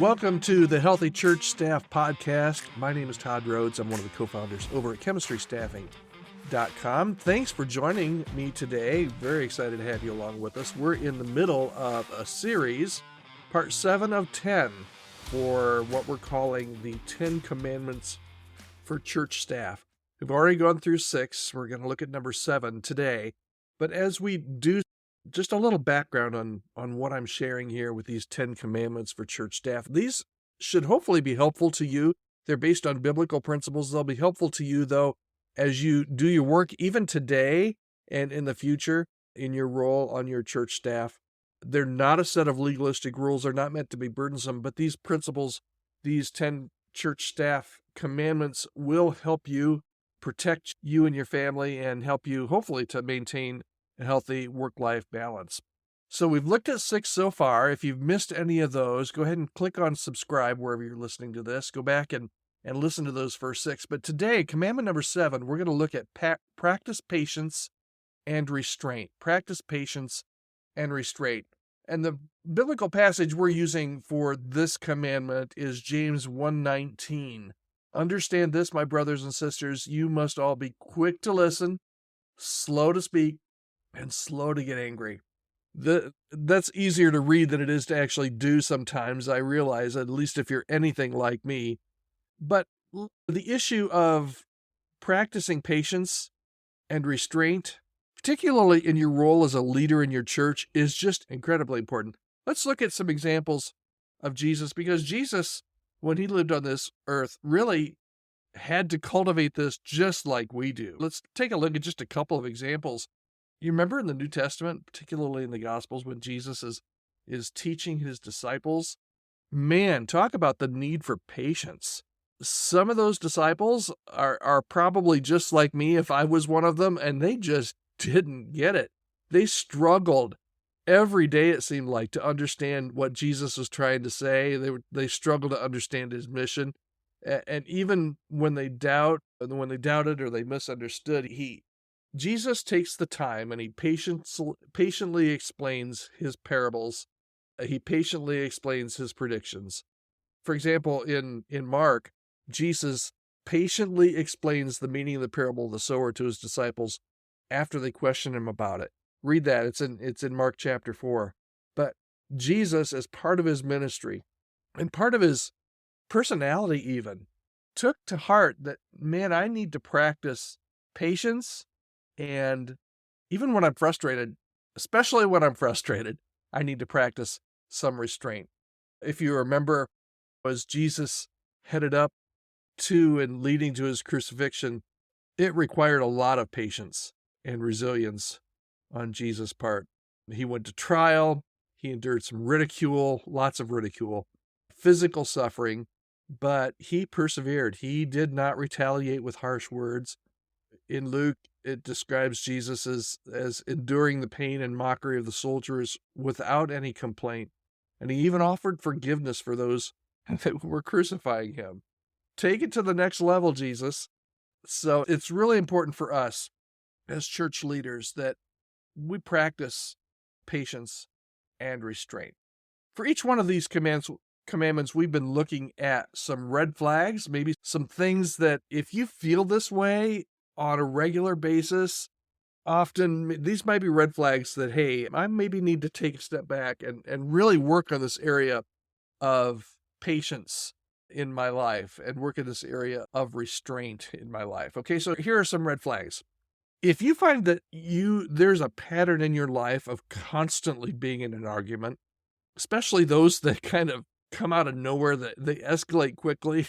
Welcome to the Healthy Church Staff Podcast. My name is Todd Rhoades. I'm one of the co-founders over at chemistrystaffing.com. Thanks for joining me today. Very excited to have you along with us. We're in the middle of a series, part 7 of 10, for what we're calling the 10 Commandments for Church Staff. We've already gone through 6. We're going to look at number 7 today. But as we do, just a little background on what I'm sharing here with these 10 commandments for church staff. These should hopefully be helpful to you. They're based on biblical principles. They'll be helpful to you, though, as you do your work, even today and in the future, in your role on your church staff. They're not a set of legalistic rules. They're not meant to be burdensome, but these principles, these 10 church staff commandments, will help you protect you and your family and help you, hopefully, to maintain a healthy work-life balance. So we've looked at 6 so far. If you've missed any of those, go ahead and click on subscribe wherever you're listening to this. Go back and listen to those first 6. But today, commandment number 7, we're going to look at practice patience and restraint. Practice patience and restraint. And the biblical passage we're using for this commandment is James 1:19. Understand this, my brothers and sisters, you must all be quick to listen, slow to speak, and slow to get angry. That's easier to read than it is to actually do sometimes, I realize, at least if you're anything like me. But the issue of practicing patience and restraint, particularly in your role as a leader in your church, is just incredibly important. Let's look at some examples of Jesus, because Jesus, when he lived on this earth, really had to cultivate this just like we do. Let's take a look at just a couple of examples. You remember in the New Testament, particularly in the Gospels, when Jesus is teaching his disciples? Man, talk about the need for patience. Some of those disciples are probably just like me if I was one of them, and they just didn't get it. They struggled every day, it seemed like, to understand what Jesus was trying to say. They struggled to understand his mission. And even when they doubted or they misunderstood, Jesus takes the time and he patiently explains his parables. He patiently explains his predictions. For example, in Mark, Jesus patiently explains the meaning of the parable of the sower to his disciples after they question him about it. Read that. It's in Mark chapter 4. But Jesus, as part of his ministry and part of his personality even, took to heart that, man, I need to practice patience. And even when I'm frustrated, especially when I'm frustrated, I need to practice some restraint. If you remember, as Jesus headed up to and leading to his crucifixion, it required a lot of patience and resilience on Jesus' part. He went to trial. He endured some ridicule, lots of ridicule, physical suffering, but he persevered. He did not retaliate with harsh words. In Luke, it describes Jesus as enduring the pain and mockery of the soldiers without any complaint. And he even offered forgiveness for those that were crucifying him. Take it to the next level, Jesus. So it's really important for us as church leaders that we practice patience and restraint. For each one of these commandments, we've been looking at some red flags, maybe some things that if you feel this way on a regular basis, often these might be red flags that, hey, I maybe need to take a step back and really work on this area of patience in my life and work in this area of restraint in my life. Okay, so here are some red flags. If you find that there's a pattern in your life of constantly being in an argument, especially those that kind of come out of nowhere, that they escalate quickly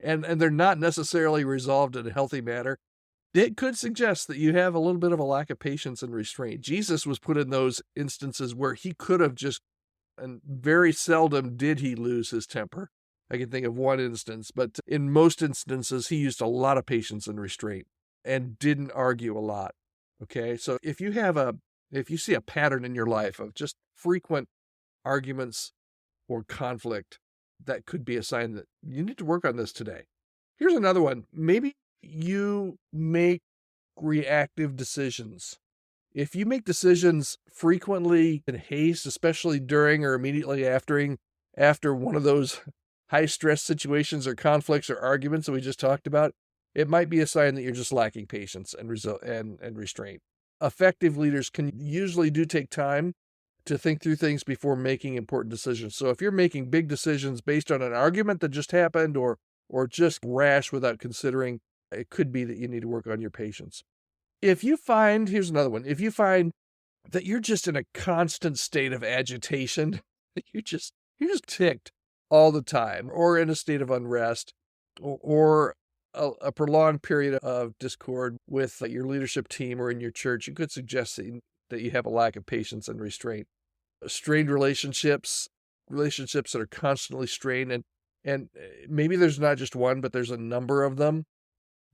and they're not necessarily resolved in a healthy manner, it could suggest that you have a little bit of a lack of patience and restraint. Jesus was put in those instances where he could have and very seldom did he lose his temper. I can think of one instance, but in most instances, he used a lot of patience and restraint and didn't argue a lot. Okay, so if you see a pattern in your life of just frequent arguments or conflict, that could be a sign that you need to work on this today. Here's another one. Maybe you make reactive decisions. If you make decisions frequently in haste, especially during or immediately after after one of those high-stress situations or conflicts or arguments that we just talked about, it might be a sign that you're just lacking patience and restraint. Effective leaders can usually take time to think through things before making important decisions. So if you're making big decisions based on an argument that just happened or just rash without considering, it could be that you need to work on your patience. Here's another one. If you find that you're just in a constant state of agitation, you're just ticked all the time, or in a state of unrest, or a prolonged period of discord with your leadership team or in your church, it could suggest that you have a lack of patience and restraint. Strained relationships that are constantly strained, and maybe there's not just one, but there's a number of them.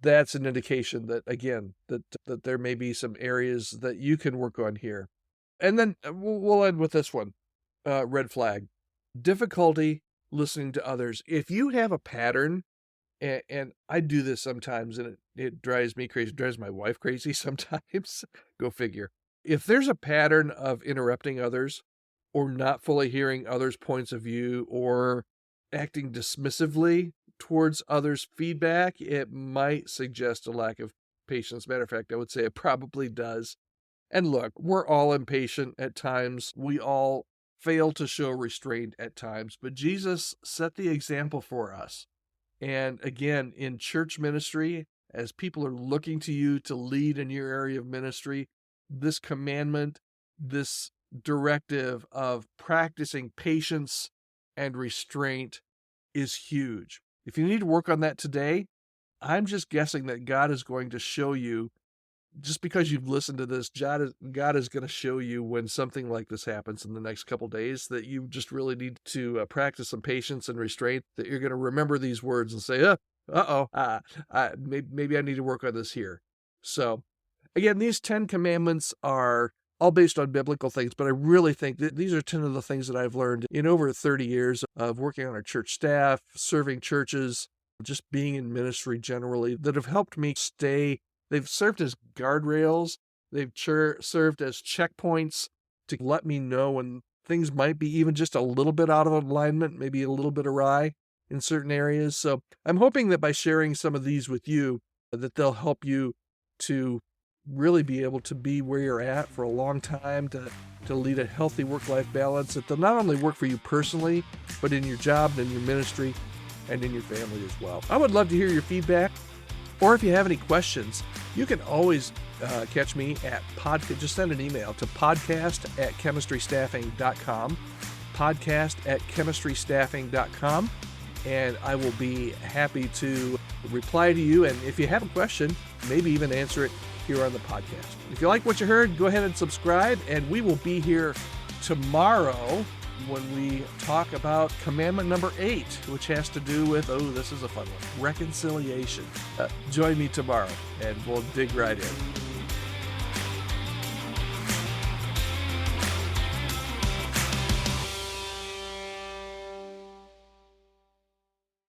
That's an indication that, again, that there may be some areas that you can work on here. And then we'll end with this one, red flag. Difficulty listening to others. If you have a pattern, and I do this sometimes, and it drives me crazy, it drives my wife crazy sometimes, go figure. If there's a pattern of interrupting others, or not fully hearing others' points of view, or acting dismissively towards others' feedback, it might suggest a lack of patience. Matter of fact, I would say it probably does. And look, we're all impatient at times. We all fail to show restraint at times, but Jesus set the example for us. And again, in church ministry, as people are looking to you to lead in your area of ministry, this commandment, this directive of practicing patience and restraint is huge. If you need to work on that today, I'm just guessing that God is going to show you, just because you've listened to this, God is going to show you when something like this happens in the next couple days, that you just really need to practice some patience and restraint, that you're going to remember these words and say, maybe I need to work on this here. So again, these 10 commandments are all based on biblical things, but I really think that these are 10 of the things that I've learned in over 30 years of working on our church staff, serving churches, just being in ministry generally, that have helped me stay. They've served as guardrails. They've served as checkpoints to let me know when things might be even just a little bit out of alignment, maybe a little bit awry in certain areas. So I'm hoping that by sharing some of these with you, that they'll help you to really be able to be where you're at for a long time, to lead a healthy work-life balance that will not only work for you personally, but in your job and in your ministry and in your family as well. I would love to hear your feedback. Or if you have any questions, you can always catch me at just send an email to podcast@chemistrystaffing.com, podcast@chemistrystaffing.com, and I will be happy to reply to you. And if you have a question, maybe even answer it here on the podcast. If you like what you heard, go ahead and subscribe, and we will be here tomorrow when we talk about commandment number 8, which has to do with, this is a fun one, reconciliation. Join me tomorrow, and we'll dig right in.